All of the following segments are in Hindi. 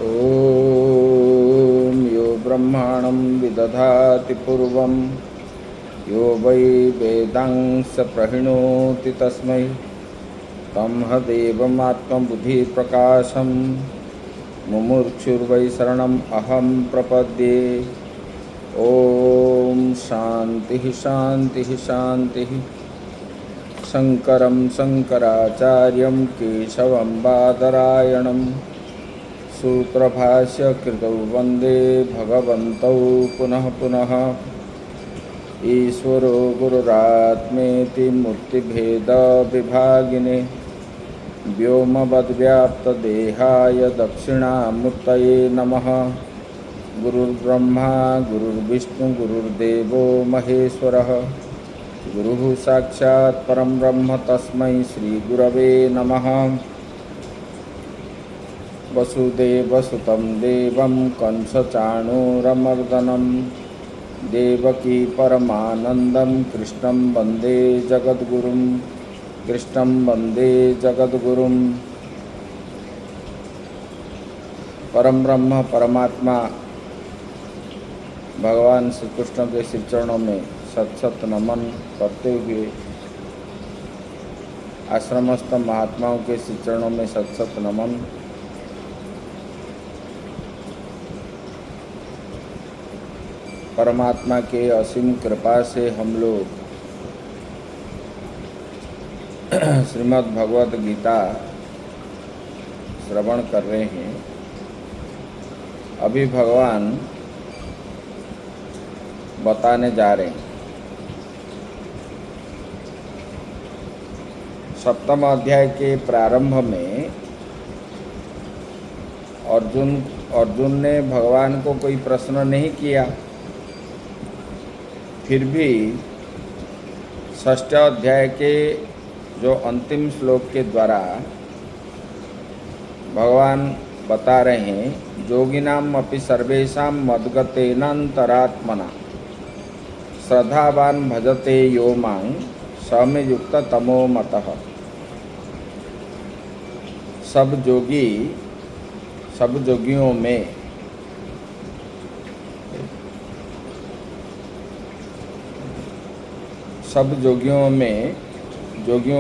ॐ यो ब्रह्माणं विदधाति पूर्वं यो वै वेदांस प्रहिणोति तस्मै तमहदेवमात्मबुद्धिप्रकाशं मुमुक्षुर्वै शरणम् अहं प्रपद्ये। ॐ शान्तिः शान्तिः शान्तिः। शङ्करं शङ्कराचार्यं केशवं बादरायणं सूत्रभाष्यकृतौ वन्दे भगवन्तौ पुनः पुनः। ईश्वरो गुरुरात्मेति मूर्तिभेदविभागिने व्योमवद्व्याप्तदेहाय दक्षिणामूर्तये नमः। गुरुर्ब्रह्मा गुरुर्विष्णु गुरुर्देवो महेश्वरः गुरुः साक्षात् परं ब्रह्म तस्मै श्रीगुरवे नमः। वसुदेवसुतं देवं कंसचाणूरमर्दनं देवकी परमानन्दं कृष्णं वन्दे जगद्गुरुं कृष्णं वन्दे जगद्गुरुं। परम ब्रह्म परमात्मा भगवान श्री कृष्ण के श्री चरणों में सत सत नमन करते हुए आश्रमस्थ महात्माओं के श्री चरणों में सत सत नमन। परमात्मा के असीम कृपा से हम लोग श्रीमद् भगवत गीता श्रवण कर रहे हैं। अभी भगवान बताने जा रहे हैं। सप्तम अध्याय के प्रारंभ में अर्जुन ने भगवान को कोई प्रश्न नहीं किया, फिर भी षष्ठ अध्याय के जो अंतिम श्लोक के द्वारा भगवान बता रहे हैं, योगिनाम अपि सर्वेषां मद्गतेनान्तरात्मना श्रद्धावान भजते यो मां स मे युक्त तमो मतः। सब जोगियों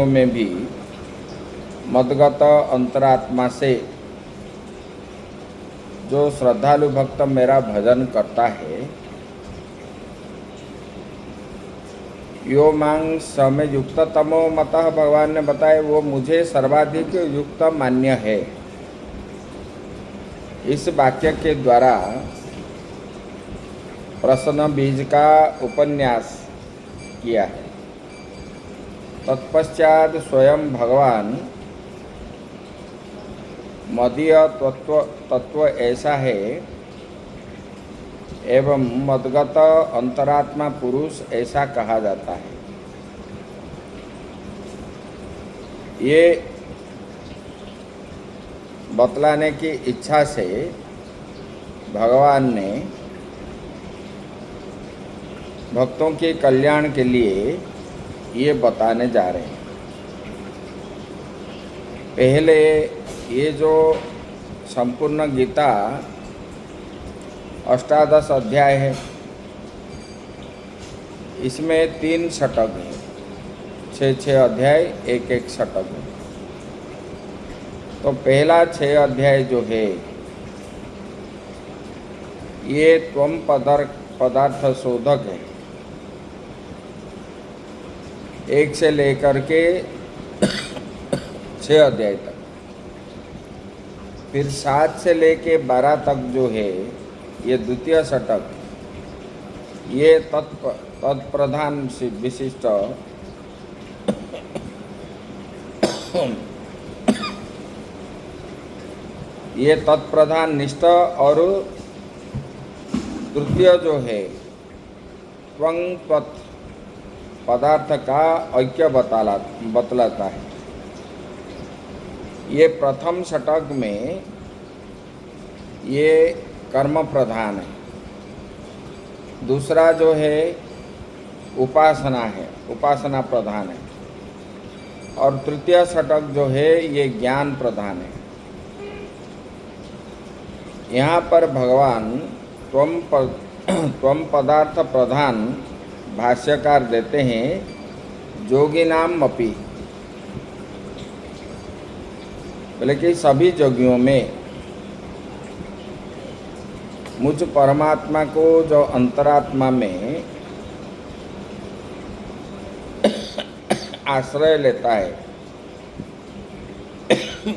में भी मद्गत अंतरात्मा से जो श्रद्धालु भक्त मेरा भजन करता है, यो मांग समय युक्त तमो मतः, भगवान ने बताया वो मुझे सर्वाधिक युक्त मान्य है। इस वाक्य के द्वारा प्रश्न बीज का उपन्यास किया है। तत्पश्चात स्वयं भगवान मदीय तत्व ऐसा है एवं मद्गत अंतरात्मा पुरुष ऐसा कहा जाता है। ये बतलाने की इच्छा से भगवान ने भक्तों के कल्याण के लिए ये बताने जा रहे हैं। पहले ये जो संपूर्ण गीता 18 अध्याय है, इसमें 3 षटक है, 6 अध्याय, एक षटक है। तो पहला 6 अध्याय जो है ये त्वम पदार्थ शोधक है, 1 से लेकर के 6 अध्याय तक। फिर 7 से लेके 12 तक जो है ये द्वितीय षटक, ये तत्प्रधान विशिष्ट ये तत्प्रधान निष्ठ, और तृतीय जो है त्वं तत् पदार्थ का ऐक्य बतलाता है। ये प्रथम षटक में ये कर्म प्रधान है, दूसरा जो है उपासना है, उपासना प्रधान है, और तृतीय षटक जो है ये ज्ञान प्रधान है। यहाँ पर भगवान त्वम पदार्थ प्रधान भाष्यकार देते हैं जोगिनाम अपि, बोले कि सभी जोगियों में मुझ परमात्मा को जो अंतरात्मा में आश्रय लेता है,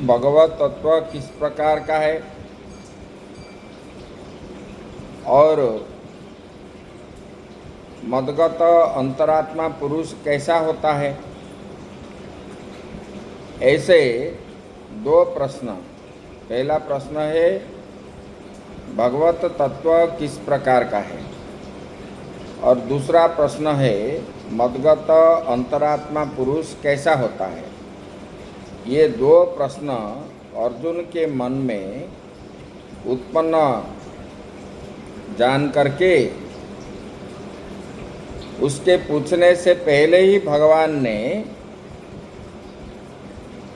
भगवत तत्व किस प्रकार का है और मदगत अंतरात्मा पुरुष कैसा होता है, ऐसे दो प्रश्न। पहला प्रश्न है भगवत तत्व किस प्रकार का है, और दूसरा प्रश्न है मदगत अंतरात्मा पुरुष कैसा होता है। ये दो प्रश्न अर्जुन के मन में उत्पन्न जान करके उसके पूछने से पहले ही भगवान ने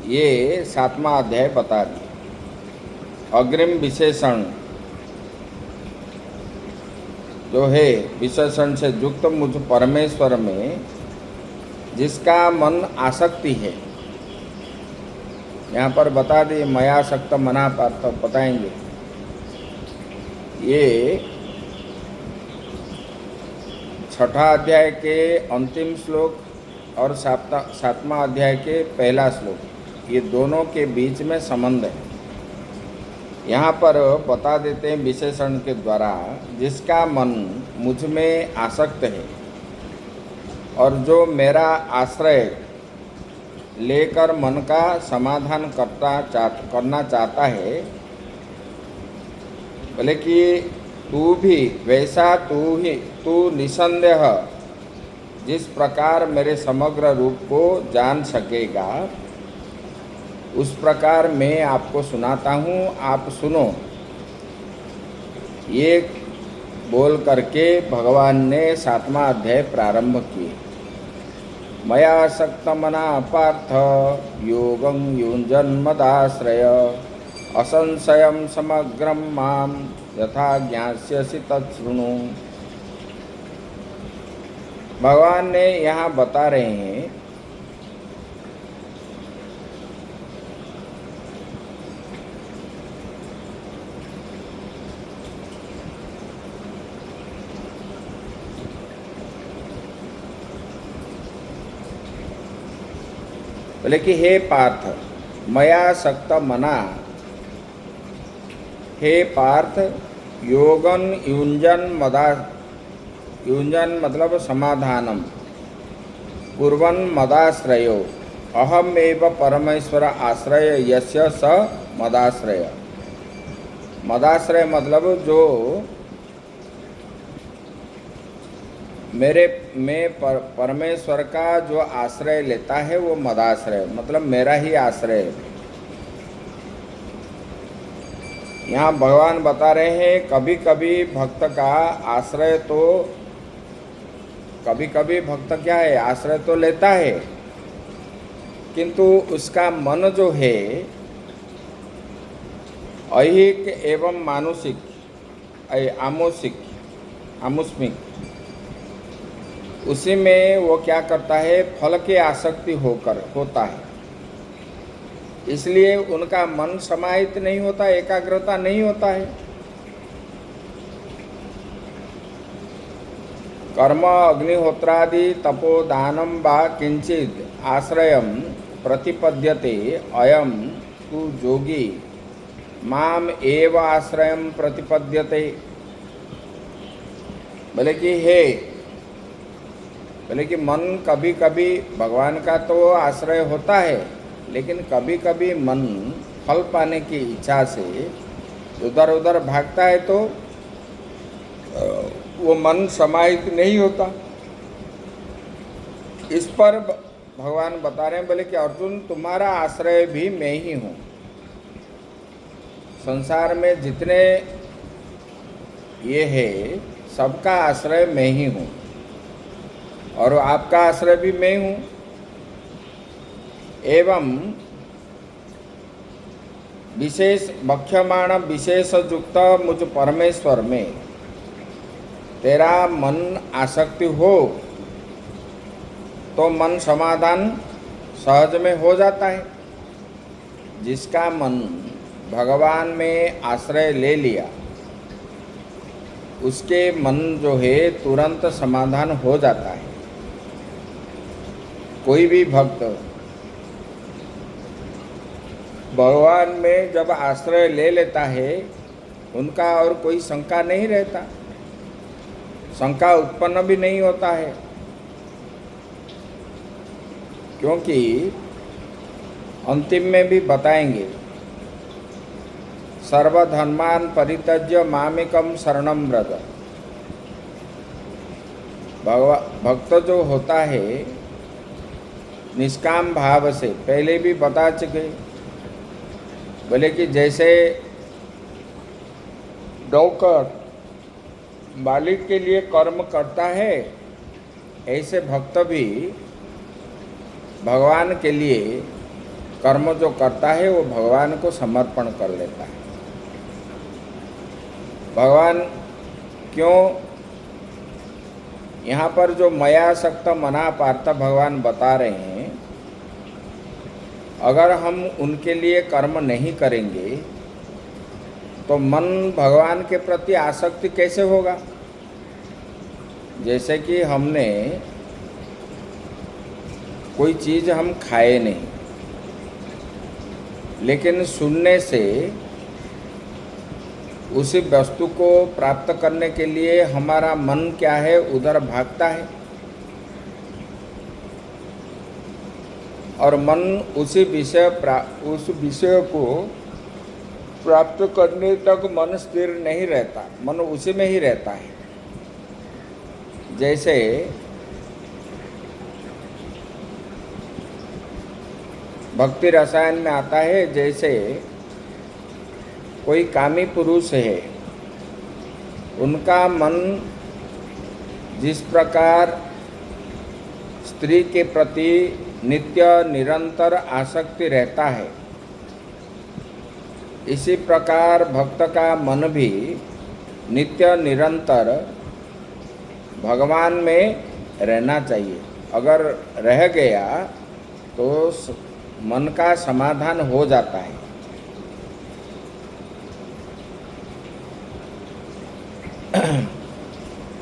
ये 7वां अध्याय बता दिया। अग्रिम विशेषण जो है विशेषण से युक्त मुझ परमेश्वर में जिसका मन आसक्ति है, यहाँ पर बता दिए मयासक्त मना पार्थ बताएंगे। ये 6ठा अध्याय के अंतिम श्लोक और 7वां अध्याय के पहला श्लोक, ये दोनों के बीच में संबंध है। यहाँ पर बता देते हैं विशेषण के द्वारा जिसका मन मुझ में आसक्त है और जो मेरा आश्रय लेकर मन का समाधान करना चाहता है, बोले कि तू भी वैसा तू निसंदेह जिस प्रकार मेरे समग्र रूप को जान सकेगा उस प्रकार मैं आपको सुनाता हूँ, आप सुनो। ये बोल करके भगवान ने 7वां अध्याय प्रारंभ किए। मया सक्तमना पार्थ योगं युञ्जन्मदाश्रय असंशयं समग्रं मां यथा ज्ञास्यसि तच्छृणु। भगवान ने यहाँ बता रहे हैं बोले कि हे पार्थ मया सक्त मना, हे पार्थ योगन युञ्जन मतलब समाधानम कुर्वन् मदाश्रयो अहमेव परमेश्वर आश्रय यस्य स मदाश्रय। मदाश्रय मतलब जो परमेश्वर का जो आश्रय लेता है वो मदाश्रय मतलब मेरा ही आश्रय है। यहाँ भगवान बता रहे हैं कभी कभी भक्त का आश्रय तो कभी कभी भक्त क्या है आश्रय तो लेता है, किंतु उसका मन जो है ऐहिक एवं मानुषिक आमुष्मिक उसी में वो क्या करता है फल की आसक्ति होता है, इसलिए उनका मन समाहित नहीं होता, एकाग्रता नहीं होता है। कर्म अग्निहोत्रादि तपोदानम वा किंचिद आश्रयम प्रतिपद्यते अयम तु जोगी माम एव आश्रयम प्रतिपद्यते। बोले कि मन कभी कभी भगवान का तो आश्रय होता है, लेकिन कभी कभी मन फल पाने की इच्छा से उधर उधर भागता है तो वो मन समाहित नहीं होता। इस पर भगवान बता रहे हैं बोले कि अर्जुन तुम्हारा आश्रय भी मैं ही हूँ। संसार में जितने ये है सबका आश्रय मैं ही हूँ और आपका आश्रय भी मैं हूँ। एवं विशेष बख्यमाण विशेष युक्त मुझ परमेश्वर में तेरा मन आसक्ति हो तो मन समाधान सहज में हो जाता है। जिसका मन भगवान में आश्रय ले लिया उसके मन जो है तुरंत समाधान हो जाता है। कोई भी भक्त भगवान में जब आश्रय ले लेता है उनका और कोई शंका नहीं रहता, शंका उत्पन्न भी नहीं होता है, क्योंकि अंतिम में भी बताएंगे सर्वधर्मान परित्यज्य मामेकम शरणम व्रज। भक्त जो होता है निष्काम भाव से, पहले भी बता चुके, बोले कि जैसे नौकर मालिक के लिए कर्म करता है ऐसे भक्त भी भगवान के लिए कर्म जो करता है वो भगवान को समर्पण कर लेता है। भगवान क्यों यहाँ पर जो मयासक्त मना पार्थ भगवान बता रहे हैं, अगर हम उनके लिए कर्म नहीं करेंगे तो मन भगवान के प्रति आसक्ति कैसे होगा। जैसे कि हमने कोई चीज़ हम खाए नहीं, लेकिन सुनने से उसी वस्तु को प्राप्त करने के लिए हमारा मन क्या है उधर भागता है, और मन उस विषय को प्राप्त करने तक मन स्थिर नहीं रहता, मन उसी में ही रहता है। जैसे भक्ति रसायन में आता है, जैसे कोई कामी पुरुष है, उनका मन जिस प्रकार स्त्री के प्रति नित्य निरंतर आसक्ति रहता है, इसी प्रकार भक्त का मन भी नित्य निरंतर भगवान में रहना चाहिए। अगर रह गया तो मन का समाधान हो जाता है।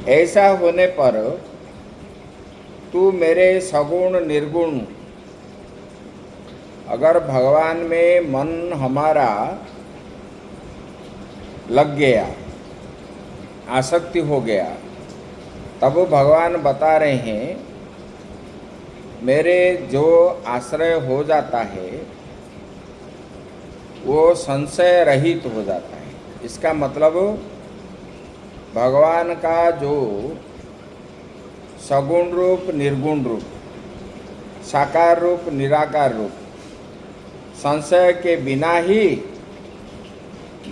ऐसा होने पर तू मेरे सगुण निर्गुण, अगर भगवान में मन हमारा लग गया, आसक्ति हो गया, तब भगवान बता रहे हैं मेरे जो आश्रय हो जाता है वो संशय रहित हो जाता है। इसका मतलब भगवान का जो सगुण रूप निर्गुण रूप, साकार रूप निराकार रूप, संशय के बिना ही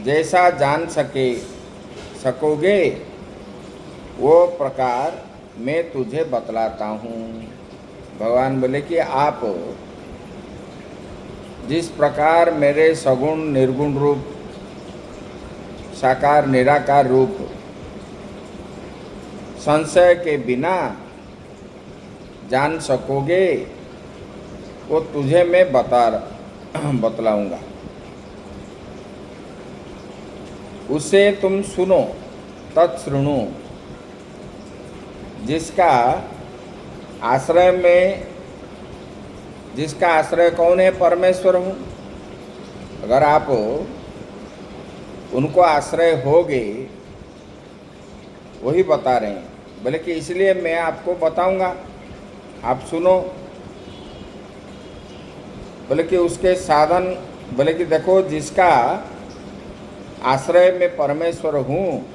जैसा जान सकोगे वो प्रकार मैं तुझे बतलाता हूँ। भगवान बोले कि आप जिस प्रकार मेरे सगुण निर्गुण रूप, साकार निराकार रूप, संशय के बिना जान सकोगे वो तुझे मैं बतलाऊंगा। उसे तुम सुनो, तत्शृणु। जिसका आश्रय कौन है? परमेश्वर हूँ। अगर आप उनको आश्रय होगे, वही बता रहे हैं। बोले कि इसलिए मैं आपको बताऊंगा, आप सुनो। बोले कि उसके साधन, बोले कि देखो जिसका आश्रय में परमेश्वर हूँ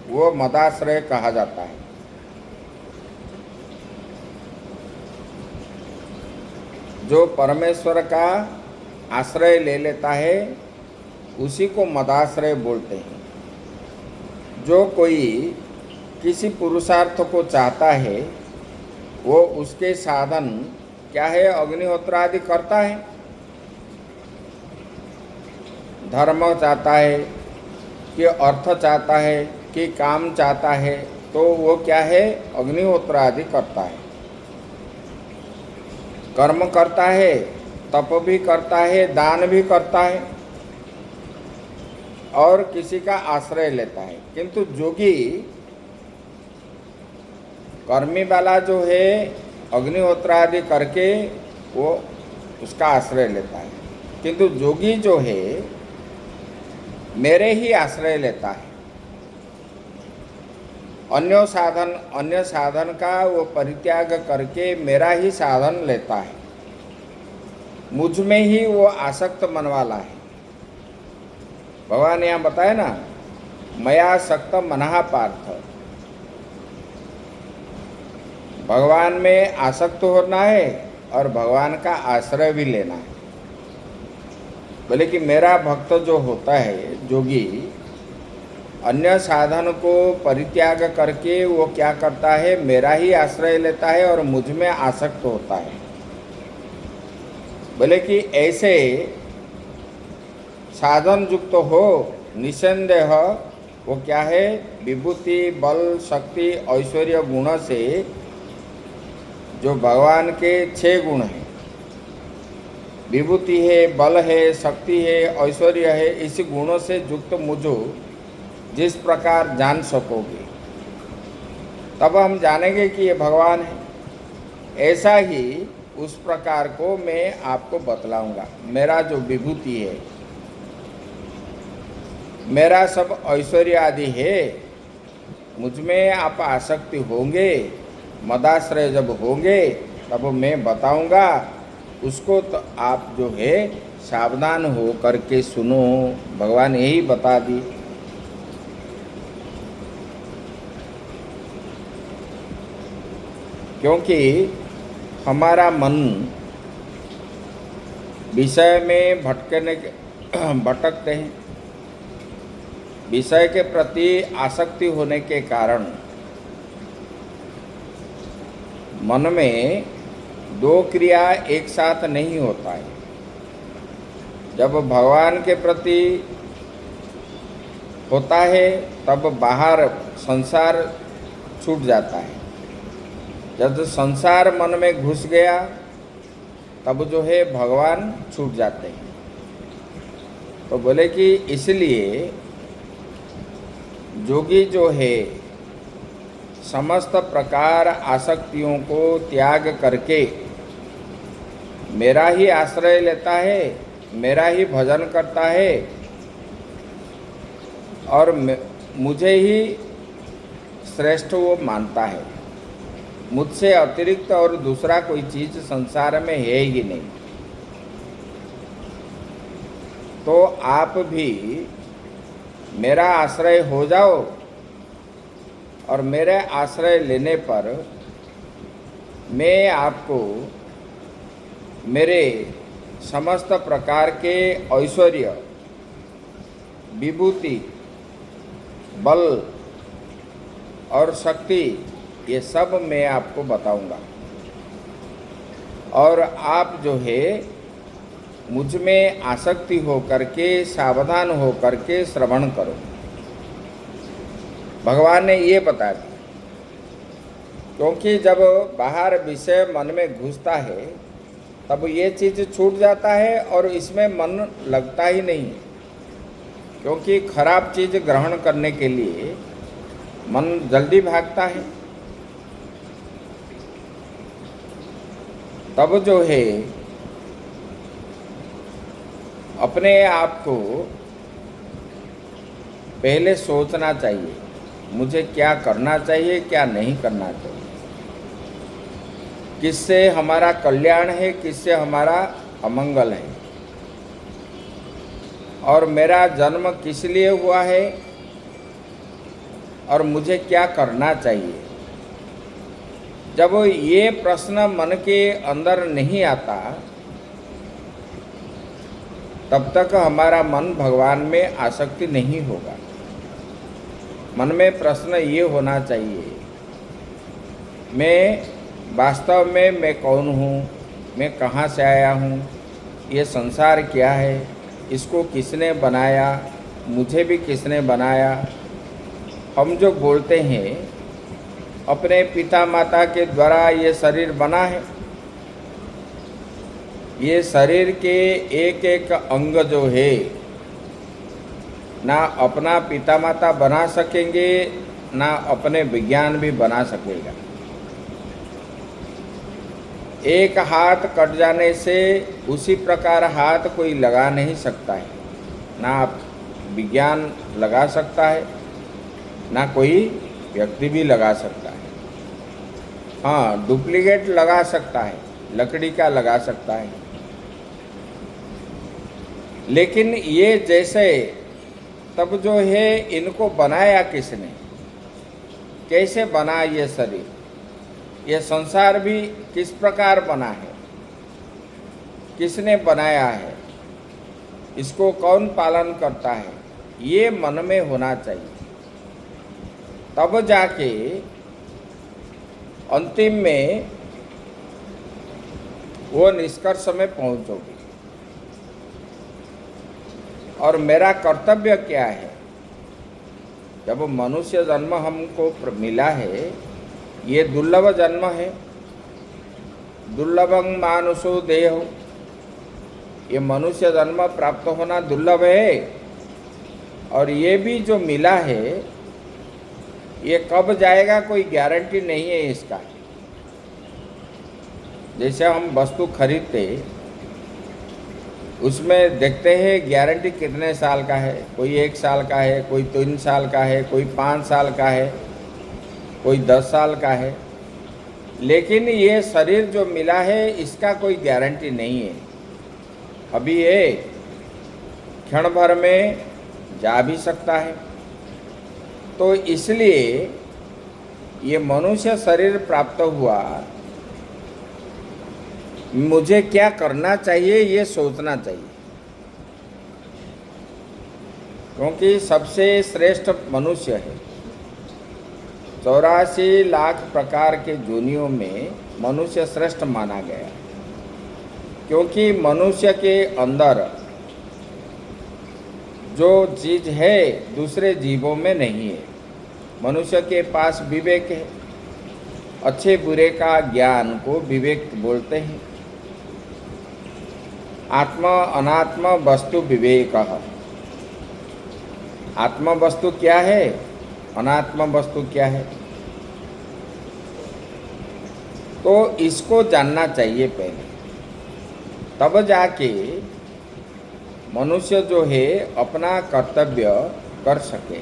वो मदाश्रय कहा जाता है। जो परमेश्वर का आश्रय ले लेता है उसी को मदाश्रय बोलते हैं। जो कोई किसी पुरुषार्थ को चाहता है वो उसके साधन क्या है? अग्निहोत्र आदि करता है, धर्म चाहता है, कि अर्थ चाहता है, कि काम चाहता है, तो वो क्या है, अग्निहोत्र आदि करता है, कर्म करता है, तप भी करता है, दान भी करता है और किसी का आश्रय लेता है। किंतु जोगी कर्मी वाला जो है अग्निहोत्र आदि करके वो उसका आश्रय लेता है, किंतु जोगी जो है मेरे ही आश्रय लेता है। अन्य साधन का वो परित्याग करके मेरा ही साधन लेता है, मुझ में ही वो आसक्त मन वाला है। भगवान यहाँ बताए ना, मया सक्त मनः पार्थ, भगवान में आसक्त होना है और भगवान का आश्रय भी लेना है। बोले कि मेरा भक्त जो होता है जोगी, अन्य साधन को परित्याग करके वो क्या करता है, मेरा ही आश्रय लेता है और मुझ में आसक्त होता है। बोले कि ऐसे साधन युक्त हो निसंदेह वो क्या है, विभूति बल शक्ति ऐश्वर्य गुण से, जो भगवान के 6 गुण हैं, विभूति है, बल है, शक्ति है, ऐश्वर्य है, इस गुणों से युक्त मुझो जिस प्रकार जान सकोगे, तब हम जानेंगे कि ये भगवान है। ऐसा ही उस प्रकार को मैं आपको बतलाऊंगा। मेरा जो विभूति है, मेरा सब ऐश्वर्य आदि है, मुझ में आप आसक्ति होंगे, मदाश्रय जब होंगे तब मैं बताऊंगा उसको, तो आप जो है सावधान हो करके सुनो। भगवान यही बता दी। क्योंकि हमारा मन विषय में भटकते हैं, विषय के प्रति आसक्ति होने के कारण मन में 2 क्रिया एक साथ नहीं होता है। जब भगवान के प्रति होता है तब बाहर संसार छूट जाता है। जब संसार मन में घुस गया तब जो है भगवान छूट जाते हैं। तो बोले कि इसलिए जोगी जो है समस्त प्रकार आसक्तियों को त्याग करके मेरा ही आश्रय लेता है, मेरा ही भजन करता है और मुझे ही श्रेष्ठ वो मानता है। मुझसे अतिरिक्त और दूसरा कोई चीज़ संसार में है ही नहीं। तो आप भी मेरा आश्रय हो जाओ और मेरे आश्रय लेने पर मैं आपको मेरे समस्त प्रकार के ऐश्वर्य, विभूति, बल और शक्ति, ये सब मैं आपको बताऊंगा। और आप जो है मुझ में आसक्ति हो करके, सावधान हो करके श्रवण करो। भगवान ने ये बता दिया। क्योंकि जब बाहर विषय मन में घुसता है तब ये चीज़ छूट जाता है और इसमें मन लगता ही नहीं। क्योंकि खराब चीज़ ग्रहण करने के लिए मन जल्दी भागता है। तब जो है अपने आप को पहले सोचना चाहिए, मुझे क्या करना चाहिए, क्या नहीं करना चाहिए, किससे हमारा कल्याण है, किससे हमारा अमंगल है, और मेरा जन्म किस लिए हुआ है और मुझे क्या करना चाहिए। जब ये प्रश्न मन के अंदर नहीं आता तब तक हमारा मन भगवान में आसक्ति नहीं होगा। मन में प्रश्न ये होना चाहिए, मैं वास्तव में मैं कौन हूँ, मैं कहाँ से आया हूँ, ये संसार क्या है, इसको किसने बनाया, मुझे भी किसने बनाया। हम जो बोलते हैं अपने पिता माता के द्वारा ये शरीर बना है, ये शरीर के एक एक अंग जो है ना अपना पिता माता बना सकेंगे, ना अपने विज्ञान भी बना सकेगा। एक हाथ कट जाने से उसी प्रकार हाथ कोई लगा नहीं सकता है, ना विज्ञान लगा सकता है, ना कोई व्यक्ति भी लगा सकता है। हाँ, डुप्लीकेट लगा सकता है, लकड़ी का लगा सकता है, लेकिन ये जैसे तब जो है इनको बनाया किसने, कैसे बना ये शरीर, ये संसार भी किस प्रकार बना है, किसने बनाया है, इसको कौन पालन करता है, ये मन में होना चाहिए। तब जाके अंतिम में वो निष्कर्ष में पहुंचोगे। और मेरा कर्तव्य क्या है, जब मनुष्य जन्म हमको मिला है, ये दुर्लभ जन्म है, दुर्लभं मानुषो देहो, ये मनुष्य जन्म प्राप्त होना दुर्लभ है। और ये भी जो मिला है ये कब जाएगा कोई गारंटी नहीं है इसका। जैसे हम वस्तु खरीदते उसमें देखते हैं गारंटी कितने साल का है, कोई 1 साल का है, कोई 3 साल का है, कोई 5 साल का है, कोई 10 साल का है। लेकिन ये शरीर जो मिला है इसका कोई गारंटी नहीं है। अभी ये क्षण भर में जा भी सकता है। तो इसलिए ये मनुष्य शरीर प्राप्त हुआ, मुझे क्या करना चाहिए ये सोचना चाहिए। क्योंकि सबसे श्रेष्ठ मनुष्य है। 84 लाख प्रकार के जोनियों में मनुष्य श्रेष्ठ माना गया, क्योंकि मनुष्य के अंदर जो चीज़ है दूसरे जीवों में नहीं है। मनुष्य के पास विवेक है, अच्छे बुरे का ज्ञान को विवेक बोलते हैं। आत्मा अनात्म वस्तु विवेक। आत्म वस्तु क्या है, अनात्म वस्तु क्या है, तो इसको जानना चाहिए पहले, तब जाके मनुष्य जो है अपना कर्तव्य कर सके।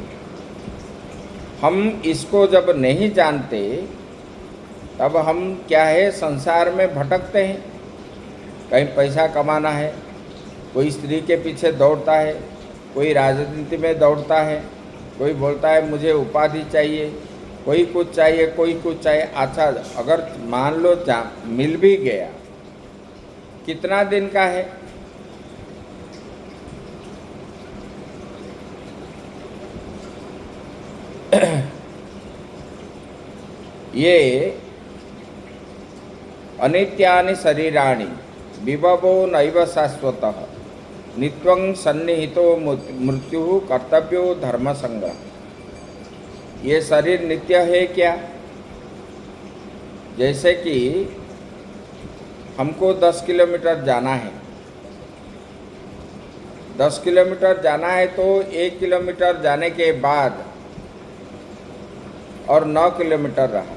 हम इसको जब नहीं जानते तब हम क्या है संसार में भटकते हैं। कहीं पैसा कमाना है, कोई स्त्री के पीछे दौड़ता है, कोई राजनीति में दौड़ता है, कोई बोलता है मुझे उपाधि चाहिए, कोई कुछ चाहिए, कोई कुछ चाहिए। अच्छा, अगर मान लो मिल भी गया, कितना दिन का है? ये अनित्यानि शरीराणि विभवो नैव शाश्वतः नित्यं सन्निहितो मृत्यु कर्तव्यो धर्म संग्रह। ये शरीर नित्य है क्या? जैसे कि हमको 10 किलोमीटर जाना है, 10 किलोमीटर जाना है तो 1 किलोमीटर जाने के बाद और 9 किलोमीटर रहा,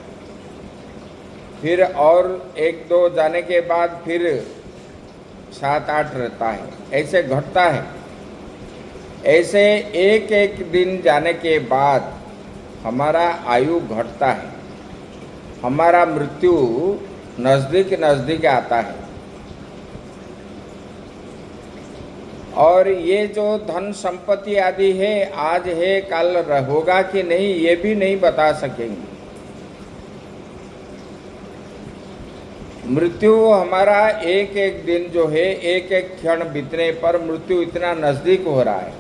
फिर और 1-2 जाने के बाद फिर 7-8 रहता है, ऐसे घटता है। ऐसे एक एक दिन जाने के बाद हमारा आयु घटता है, हमारा मृत्यु नज़दीक नज़दीक आता है। और ये जो धन संपत्ति आदि है, आज है कल होगा कि नहीं ये भी नहीं बता सकेंगे। मृत्यु हमारा एक एक दिन जो है, एक एक क्षण बीतने पर मृत्यु इतना नज़दीक हो रहा है।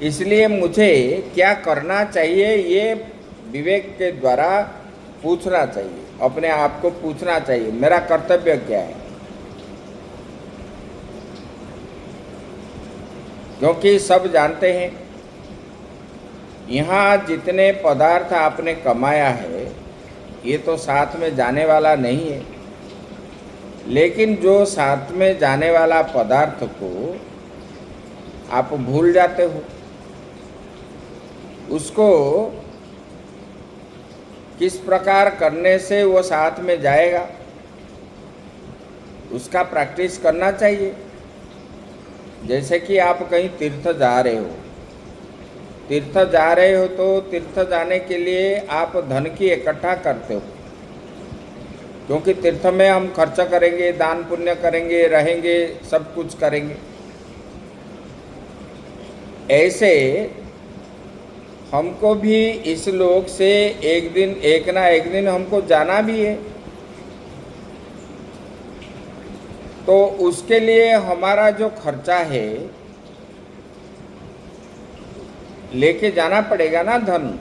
इसलिए मुझे क्या करना चाहिए ये विवेक के द्वारा पूछना चाहिए, अपने आप को पूछना चाहिए, मेरा कर्तव्य क्या है। क्योंकि सब जानते हैं यहाँ जितने पदार्थ आपने कमाया है ये तो साथ में जाने वाला नहीं है, लेकिन जो साथ में जाने वाला पदार्थ को आप भूल जाते हो, उसको किस प्रकार करने से वो साथ में जाएगा उसका प्रैक्टिस करना चाहिए। जैसे कि आप कहीं तीर्थ जा रहे हो, तो तीर्थ जाने के लिए आप धन की इकट्ठा करते हो, क्योंकि तीर्थ में हम खर्च करेंगे, दान पुण्य करेंगे, रहेंगे, सब कुछ करेंगे। ऐसे हमको भी इस लोक से एक ना एक दिन हमको जाना भी है, तो उसके लिए हमारा जो खर्चा है लेके जाना पड़ेगा ना धन।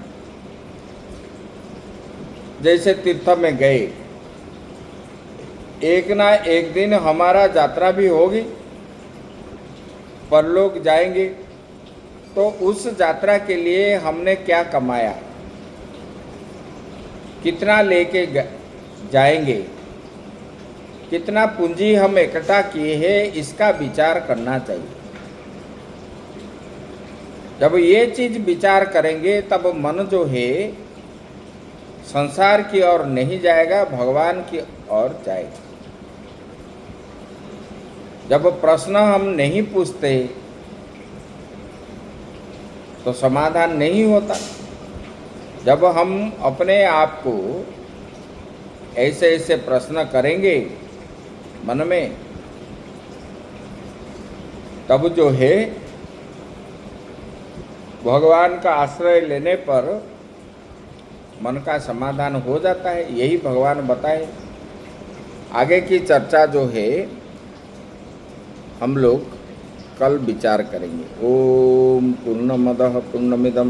जैसे तीर्थ में गए, एक ना एक दिन हमारा यात्रा भी होगी, परलोक जाएंगे, तो उस यात्रा के लिए हमने क्या कमाया, कितना लेके जाएंगे, कितना पूंजी हम इकट्ठा किए हैं, इसका विचार करना चाहिए। जब ये चीज विचार करेंगे तब मन जो है संसार की ओर नहीं जाएगा, भगवान की ओर जाएगा। जब प्रश्न हम नहीं पूछते तो समाधान नहीं होता। जब हम अपने आप को ऐसे ऐसे प्रश्न करेंगे मन में, तब जो है भगवान का आश्रय लेने पर मन का समाधान हो जाता है। यही भगवान बताए। आगे की चर्चा जो है हम लोग कल विचार करेंगे। ओम पूर्णमदः पूर्णमिदं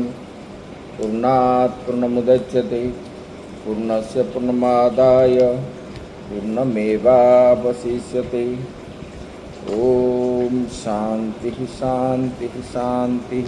पूर्णात् पूर्णमुदच्यते पूर्णस्य पूर्णमादाय पूर्णमेवावशिष्यते। ओम शांति शांति शांति।